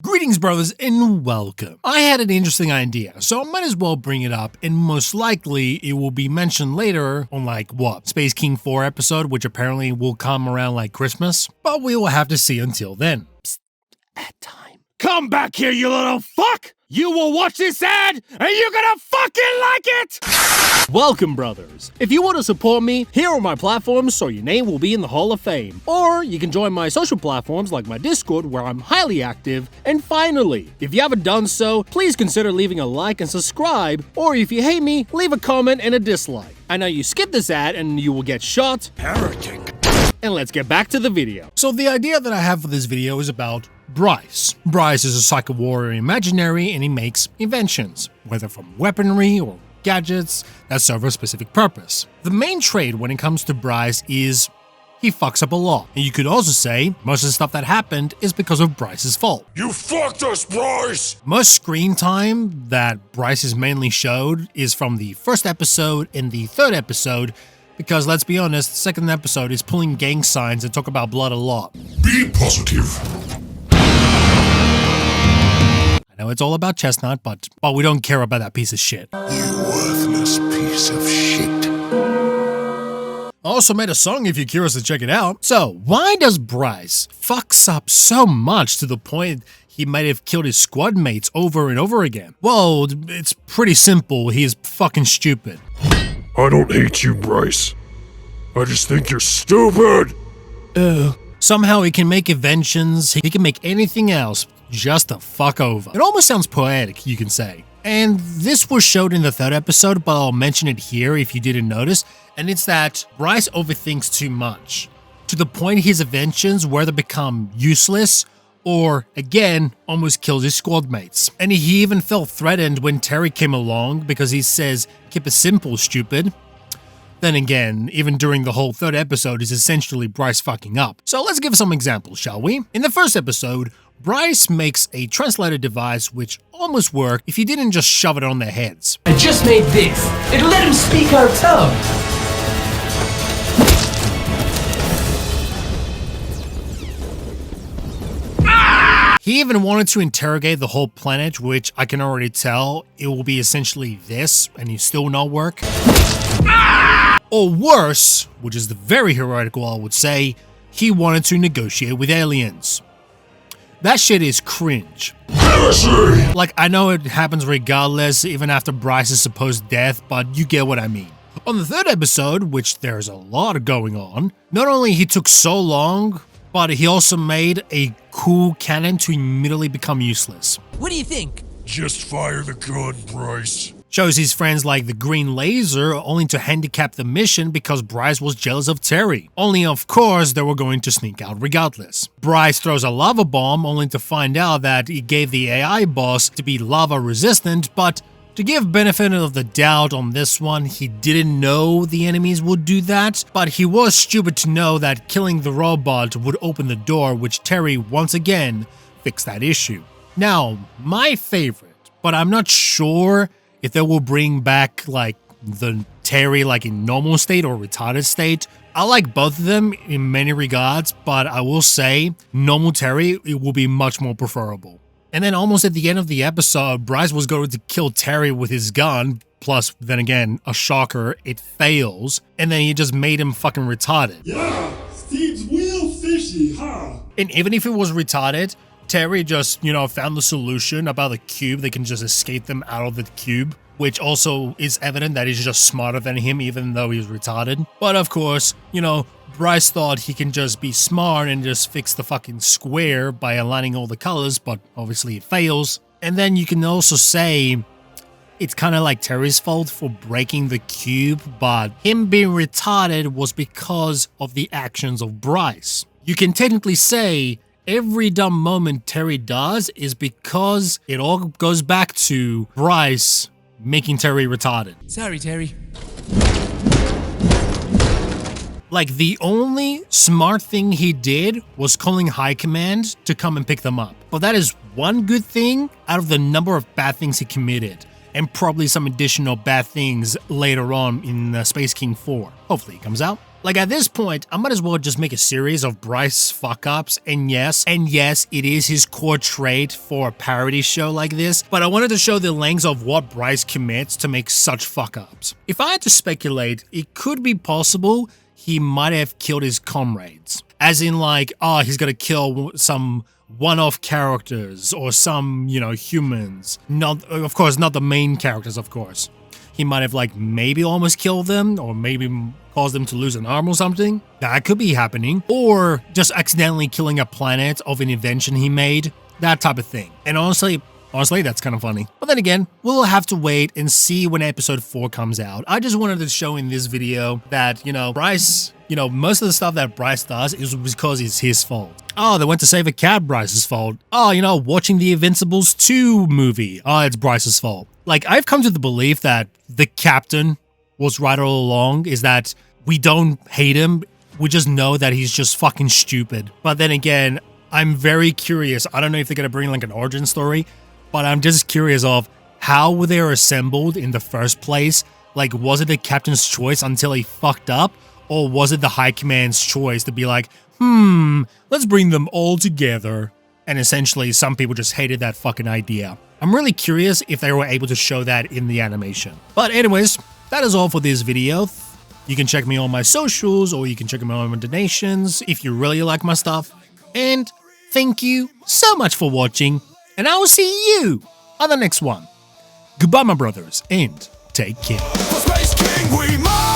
Greetings, brothers, and welcome. I had an interesting idea, so I might as well bring it up, and most likely it will be mentioned later on, Space King 4 episode, which apparently will come around like Christmas, but we will have to see until then. Psst, ad time. Come back here, you little fuck! You will watch this ad, and you're gonna fucking like it! Welcome, brothers. If you want to support me, here are my platforms so your name will be in the Hall of Fame. Or you can join my social platforms like my Discord where I'm highly active. And finally, if you haven't done so, please consider leaving a like and subscribe. Or if you hate me, leave a comment and a dislike. I know you skip this ad and you will get shot. Heretic. And let's get back to the video. So the idea that I have for this video is about Bryce. Bryce is a psycho warrior imaginary, and he makes inventions, whether from weaponry or gadgets that serve a specific purpose. The main trait when it comes to Bryce is he fucks up a lot. And you could also say most of the stuff that happened is because of Bryce's fault. You fucked us, Bryce! Most screen time that Bryce is mainly showed is from the first episode and the third episode, because let's be honest, the second episode is pulling gang signs and talk about blood a lot. Be positive. I know it's all about Chestnut, but we don't care about that piece of shit. You worthless piece of shit. I also made a song if you're curious to check it out. So, why does Bryce fucks up so much to the point he might have killed his squad mates over and over again? Well, it's pretty simple. He is fucking stupid. I don't hate you, Bryce. I just think you're stupid. Somehow he can make inventions, he can make anything else just to fuck over. It almost sounds poetic, you can say. And this was showed in the third episode, but I'll mention it here if you didn't notice. And it's that Bryce overthinks too much, to the point his inventions whether become useless or, again, almost kills his squad mates. And he even felt threatened when Terry came along because he says, "Keep it simple, stupid." Then again, even during the whole third episode is essentially Bryce fucking up. So let's give some examples, shall we? In the first episode, Bryce makes a translator device which almost worked if you didn't just shove it on their heads. I just made this. It'll let him speak our tongue. He even wanted to interrogate the whole planet, which I can already tell it will be essentially this, and it still not work. Or worse, which is the very heretical I would say, he wanted to negotiate with aliens. That shit is cringe. Like, I know it happens regardless, even after Bryce's supposed death, but you get what I mean. On the third episode, which there's a lot going on, not only he took so long, but he also made a cool cannon to immediately become useless. What do you think? Just fire the gun, Bryce. Shows his friends like the green laser only to handicap the mission because Bryce was jealous of Terry. Only of course they were going to sneak out regardless. Bryce throws a lava bomb only to find out that he gave the AI boss to be lava resistant, but to give benefit of the doubt on this one, he didn't know the enemies would do that, but he was stupid to know that killing the robot would open the door, which Terry once again fixed that issue. Now, my favorite, but I'm not sure if they will bring back like the Terry like in normal state or retarded state. I like both of them in many regards, but I will say normal Terry, it will be much more preferable. And then almost at the end of the episode, Bryce was going to kill Terry with his gun, plus then again, a shocker, it fails, and then he just made him fucking retarded. Yeah, Steve's real fishy, huh? And even if it was retarded, Terry just, found the solution about the cube. They can just escape them out of the cube, which also is evident that he's just smarter than him, even though he's retarded. But of course, Bryce thought he can just be smart and just fix the fucking square by aligning all the colors, but obviously it fails. And then you can also say it's kind of like Terry's fault for breaking the cube, but him being retarded was because of the actions of Bryce. You can technically say every dumb moment Terry does is because it all goes back to Bryce making Terry retarded. Sorry, Terry. Like, the only smart thing he did was calling High Command to come and pick them up. But that is one good thing out of the number of bad things he committed. And probably some additional bad things later on in Space King 4. Hopefully it comes out. Like at this point, I might as well just make a series of Bryce fuck-ups, and yes, it is his core trait for a parody show like this, but I wanted to show the lengths of what Bryce commits to make such fuck-ups. If I had to speculate, it could be possible he might have killed his comrades. As in like, oh, he's gonna kill some one-off characters or some, humans. Not, of course, not the main characters, of course. He might have like maybe almost killed them or maybe caused them to lose an arm or something. That could be happening. Or just accidentally killing a planet of an invention he made. That type of thing. And honestly, that's kind of funny. But then again, we'll have to wait and see when episode 4 comes out. I just wanted to show in this video that, Bryce, most of the stuff that Bryce does is because it's his fault. Oh, they went to save a cat, Bryce's fault. Oh, watching the Invincibles 2 movie. Oh, it's Bryce's fault. Like, I've come to the belief that the captain was right all along, is that we don't hate him, we just know that he's just fucking stupid. But then again, I'm very curious. I don't know if they're gonna bring like an origin story, but I'm just curious of how were they assembled in the first place? Like, was it the captain's choice until he fucked up? Or was it the high command's choice to be like, let's bring them all together? And essentially, some people just hated that fucking idea. I'm really curious if they were able to show that in the animation. But anyways, that is all for this video. You can check me on my socials, or you can check me on my donations if you really like my stuff. And thank you so much for watching, and I will see you on the next one. Goodbye, my brothers, and take care. For Space King, we must.